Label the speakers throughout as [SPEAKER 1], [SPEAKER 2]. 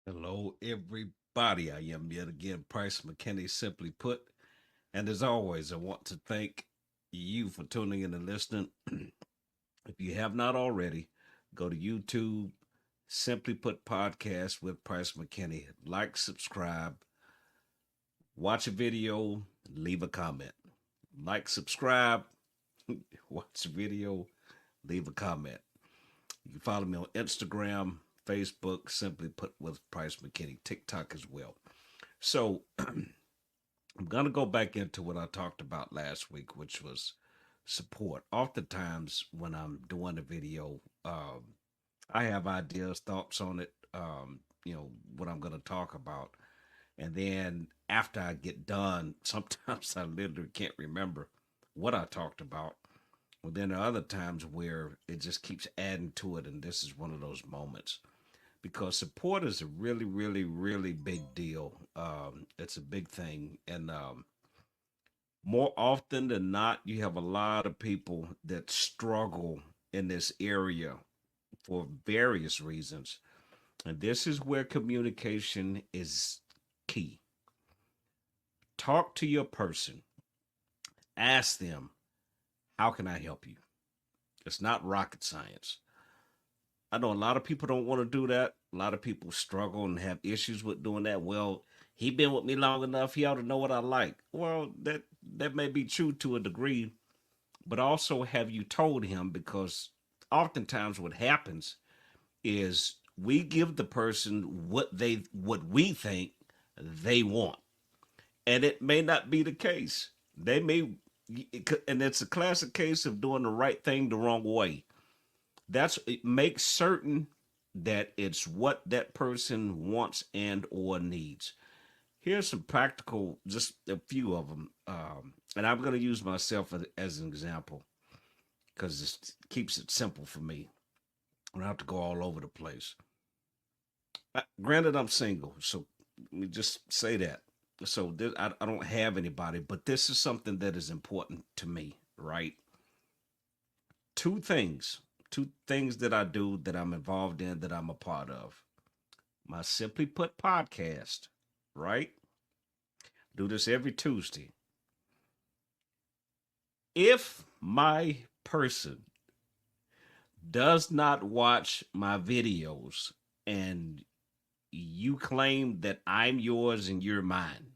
[SPEAKER 1] Hello, everybody. I am yet again Price McKinney, simply put. And as always, I want to thank you for tuning in and listening. If you have not already, go to YouTube, Simply Put Podcast with Price McKinney. Like, subscribe, watch a video, leave a comment. Like, subscribe, watch a video, leave a comment. You can follow me on Instagram, Facebook, Simply Put with Price McKinney, TikTok as well. So I'm going to go back into what I talked about last week, which was support. Oftentimes, when I'm doing a video, I have ideas, thoughts on it, what I'm going to talk about. And then after I get done, sometimes I literally can't remember what I talked about. Well, then there are other times where it just keeps adding to it. And this is one of those moments because support is a really, really, really big deal. It's a big thing. And more often than not, you have a lot of people that struggle in this area for various reasons. And this is where communication is key. Talk to your person, ask them, how can I help you? It's not rocket science. I know a lot of people don't want to do that. A lot of people struggle and have issues with doing that. Well, he been with me long enough. He ought to know what I like. Well, that may be true to a degree, but also have you told him? Because oftentimes what happens is we give the person what we think they want, and it may not be the case. They may, and it's a classic case of doing the right thing the wrong way. Make certain that it's what that person wants and or needs. Here's some practical, just a few of them, and I'm going to use myself as an example because it keeps it simple for me. I don't have to go all over the place. Granted, I'm single, so let me just say that. So I don't have anybody, but this is something that is important to me, right? Two things that I do that I'm involved in that I'm a part of. My Simply Put podcast, right? Do this every Tuesday. If my person does not watch my videos and you claim that I'm yours and you're mine,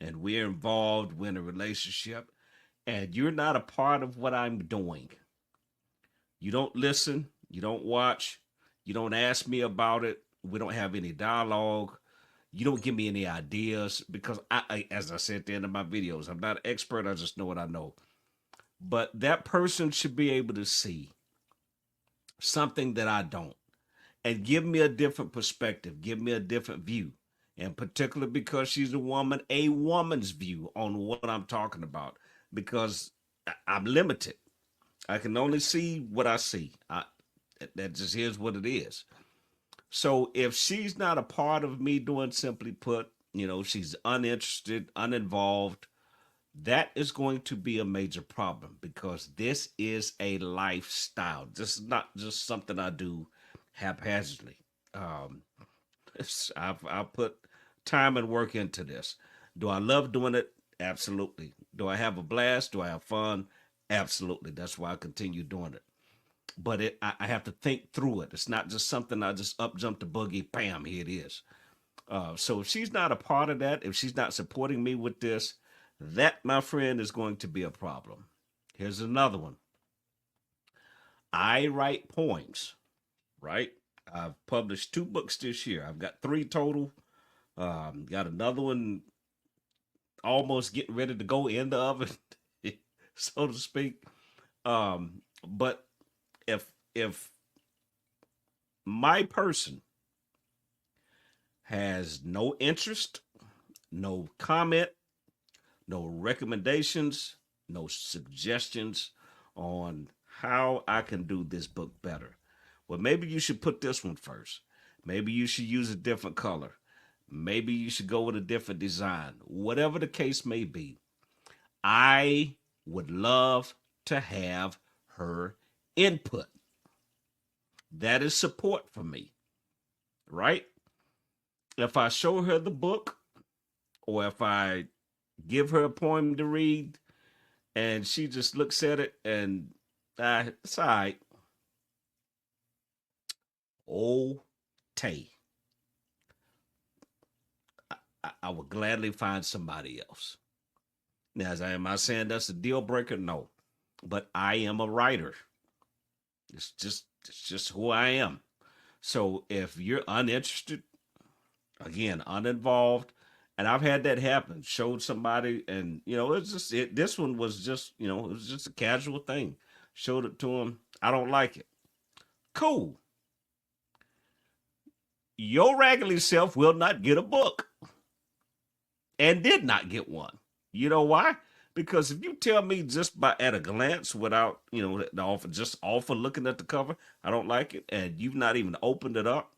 [SPEAKER 1] and we're involved, we're in a relationship, and you're not a part of what I'm doing, you don't listen, you don't watch, you don't ask me about it, we don't have any dialogue, you don't give me any ideas because as I said at the end of my videos, I'm not an expert, I just know what I know. But that person should be able to see something that I don't and give me a different perspective, give me a different view. And particularly because she's a woman's view on what I'm talking about. Because I'm limited. I can only see what I see. That just is what it is. So if she's not a part of me doing Simply Put, she's uninterested, uninvolved, that is going to be a major problem because this is a lifestyle. This is not just something I do haphazardly. Um, I've put time and work into this. Do I love doing it? Absolutely. Do I have a blast? Do I have fun? Absolutely. That's why I continue doing it. But I have to think through it. It's not just something I just up jump the boogie, bam, here it is. So if she's not a part of that, if she's not supporting me with this, that, my friend, is going to be a problem. Here's another one. I write poems, right? I've published 2 books this year. I've got 3 total. Got another one almost getting ready to go in the oven, so to speak. But if my person has no interest, no comment, no recommendations, no suggestions on how I can do this book better. Well, maybe you should put this one first. Maybe you should use a different color. Maybe you should go with a different design. Whatever the case may be, I would love to have her input. That is support for me, right? If I show her the book or if I give her a poem to read and she just looks at it and it's all right, oh, Tay, I would gladly find somebody else. Now, am I saying that's a deal breaker? No, but I am a writer. It's just who I am. So if you're uninterested, again, uninvolved, and I've had that happen. Showed somebody, and it's just this one was just it was just a casual thing. Showed it to him. I don't like it. Cool. Your raggedy self will not get a book, and did not get one. You know why? Because if you tell me just by at a glance, without the offer, just offer looking at the cover, I don't like it, and you've not even opened it up.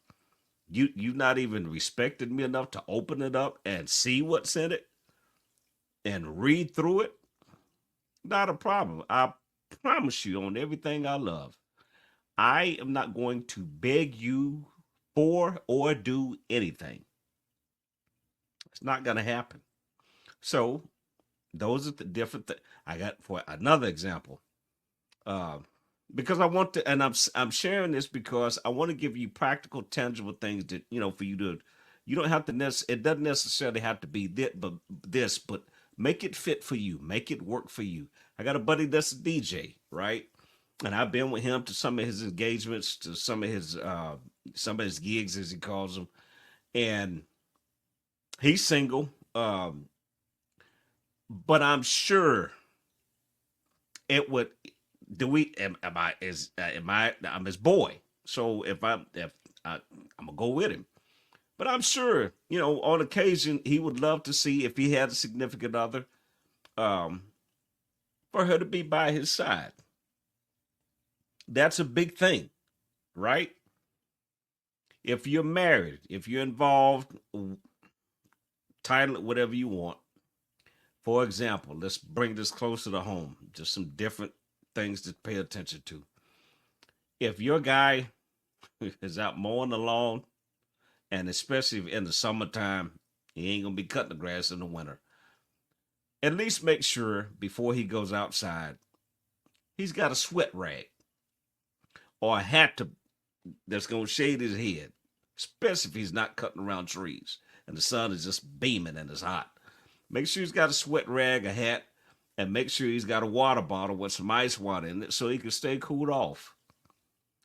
[SPEAKER 1] You've not even respected me enough to open it up and see what's in it and read through it. Not a problem. I promise you on everything I love, I am not going to beg you for or do anything. It's not going to happen. So those are the different things. I got for another example. Uh, because I want to, and I'm sharing this because I want to give you practical, tangible things that for you to. You don't have to it doesn't necessarily have to be but make it fit for you, make it work for you. I got a buddy that's a DJ, right? And I've been with him to some of his engagements, to some of his gigs as he calls them, and he's single. But I'm sure it would. Do we? Am I? Am I? I'm his boy. So I'm gonna go with him. But I'm sure on occasion he would love to see if he had a significant other, um, for her to be by his side. That's a big thing, right? If you're married, if you're involved, title it whatever you want. For example, let's bring this closer to home. Just some different things to pay attention to. If your guy is out mowing the lawn, and especially in the summertime, he ain't gonna be cutting the grass in the winter. At least make sure before he goes outside, he's got a sweat rag or a hat that's gonna shade his head, especially if he's not cutting around trees and the sun is just beaming and it's hot. Make sure he's got a sweat rag, a hat, and make sure he's got a water bottle with some ice water in it so he can stay cooled off.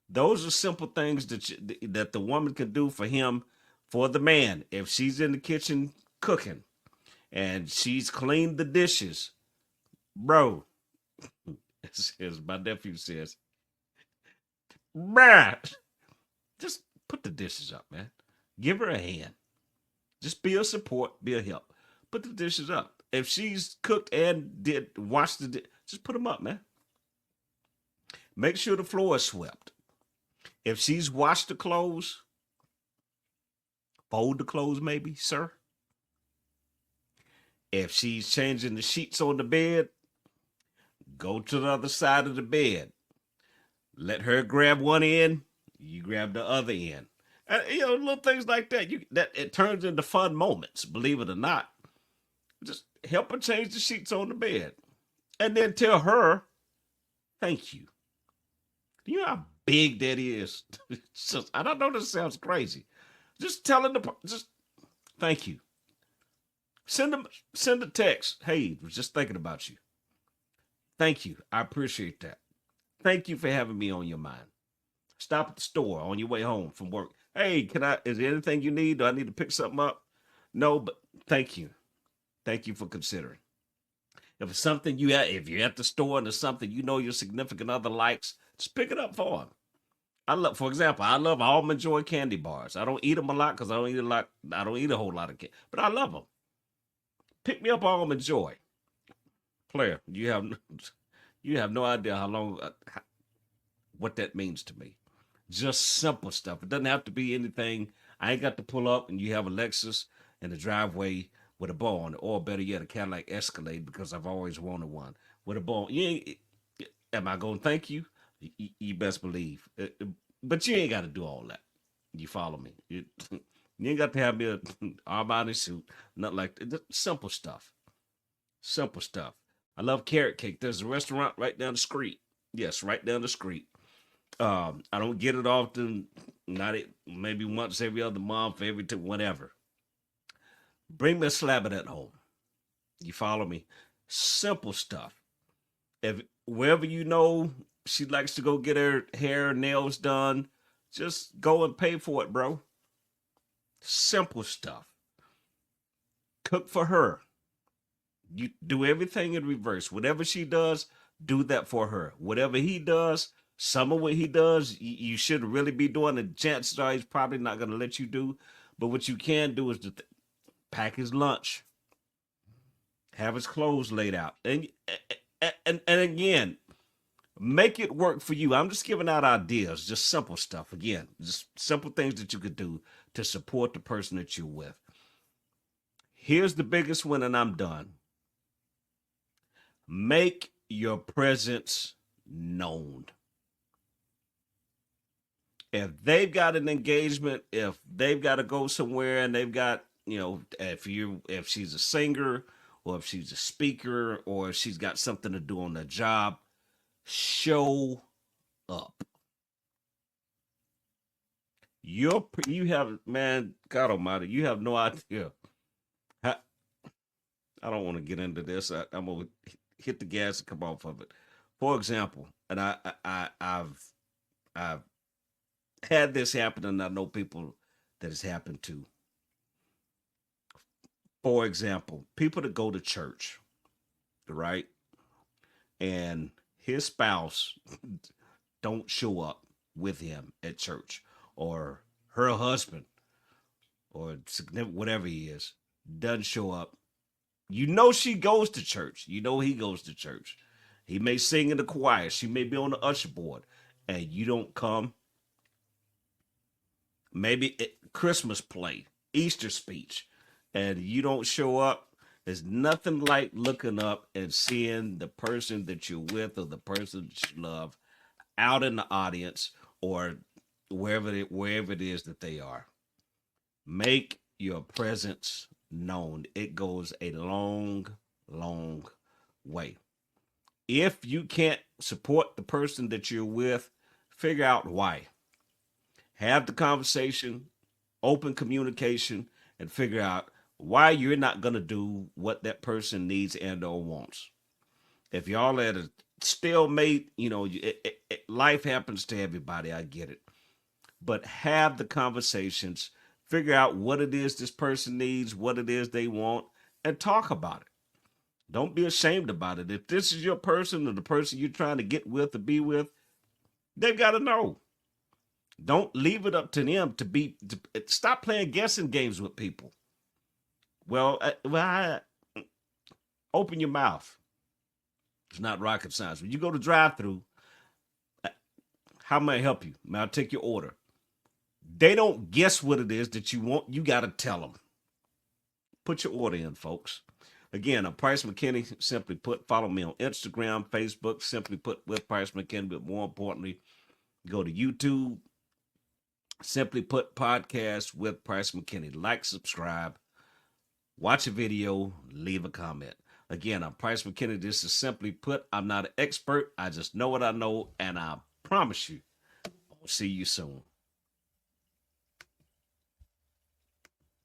[SPEAKER 1] Those are simple things that the woman can do for him, for the man. If she's in the kitchen cooking and she's cleaned the dishes, bro, as my nephew says, bruh, just put the dishes up, man. Give her a hand. Just be a support, be a help. Put the dishes up. If she's cooked and did wash just put them up, man. Make sure the floor is swept. If she's washed the clothes, fold the clothes, maybe, sir. If she's changing the sheets on the bed, go to the other side of the bed. Let her grab one end, you grab the other end. Little things like that. That it turns into fun moments, believe it or not. Just help her change the sheets on the bed. And then tell her, thank you. Do you know how big that is? I don't know, this sounds crazy. Just tell her just thank you. Send a text. Hey, was just thinking about you. Thank you. I appreciate that. Thank you for having me on your mind. Stop at the store on your way home from work. Hey, is there anything you need? Do I need to pick something up? No, but thank you. Thank you for considering. If it's something if you're at the store and there's something your significant other likes, just pick it up for them. For example, I love Almond Joy candy bars. I don't eat them a lot because I don't eat a lot. I don't eat a whole lot of candy, but I love them. Pick me up Almond Joy. Player, you have no idea how long what that means to me. Just simple stuff. It doesn't have to be anything. I ain't got to pull up and you have a Lexus in the driveway with a bow on it, or better yet, a Cadillac Escalade because I've always wanted one with a bow. Am I gonna thank you? You best believe. But you ain't got to do all that. You follow me? You ain't got to have me a Armani suit, nothing like that. Simple stuff. Simple stuff. I love carrot cake. There's a restaurant right down the street. Yes, right down the street. I don't get it often. Not it, maybe once every other month, every two, whatever. Bring me a slab of that home. You follow me? Simple stuff. If wherever you know she likes to go get her hair, nails done, just go and pay for it, bro. Simple stuff. Cook for her. You do everything in reverse. Whatever she does, do that for her. Whatever he does, some of what he does, you should really be doing. The chances are he's probably not going to let you do. But what you can do is to pack his lunch, have his clothes laid out, and again, make it work for you. I'm just giving out ideas, just simple stuff. Again, just simple things that you could do to support the person that you're with. Here's the biggest one, and I'm done. Make your presence known. If they've got an engagement, if they've got to go somewhere and they've got, if she's a singer or if she's a speaker or if she's got something to do on the job, show up. You have, man, God Almighty, you have no idea. I don't want to get into this. I'm gonna hit the gas and come off of it. For example, and I've had this happen, and I know people that it's happened to. For example, people that go to church, right, and his spouse don't show up with him at church, or her husband, or whatever he is, doesn't show up. You know she goes to church. You know he goes to church. He may sing in the choir. She may be on the usher board, and you don't come. Maybe Christmas play, Easter speech, and you don't show up. There's nothing like looking up and seeing the person that you're with or the person that you love out in the audience or wherever it is that they are. Make your presence known. It goes a long, long way. If you can't support the person that you're with, figure out why. Have the conversation, open communication, and figure out why you're not going to do what that person needs and or wants. If y'all at a stalemate, life happens to everybody. I get it. But have the conversations, figure out what it is this person needs, what it is they want, and talk about it. Don't be ashamed about it. If this is your person or the person you're trying to get with or be with, they've got to know. Don't leave it up to them to stop playing guessing games with people. Open your mouth. It's not rocket science. When you go to drive-through, how may I help you? May I take your order? They don't guess what it is that you want. You got to tell them. Put your order in, folks. Again, I'm Price McKinney. Simply put, follow me on Instagram, Facebook. Simply put, with Price McKinney. But more importantly, go to YouTube. Simply put, podcast with Price McKinney. Like, subscribe, watch a video, leave a comment. Again, I'm Price McKinney. This is Simply Put. I'm not an expert. I just know what I know, and I promise you, I'll see you soon.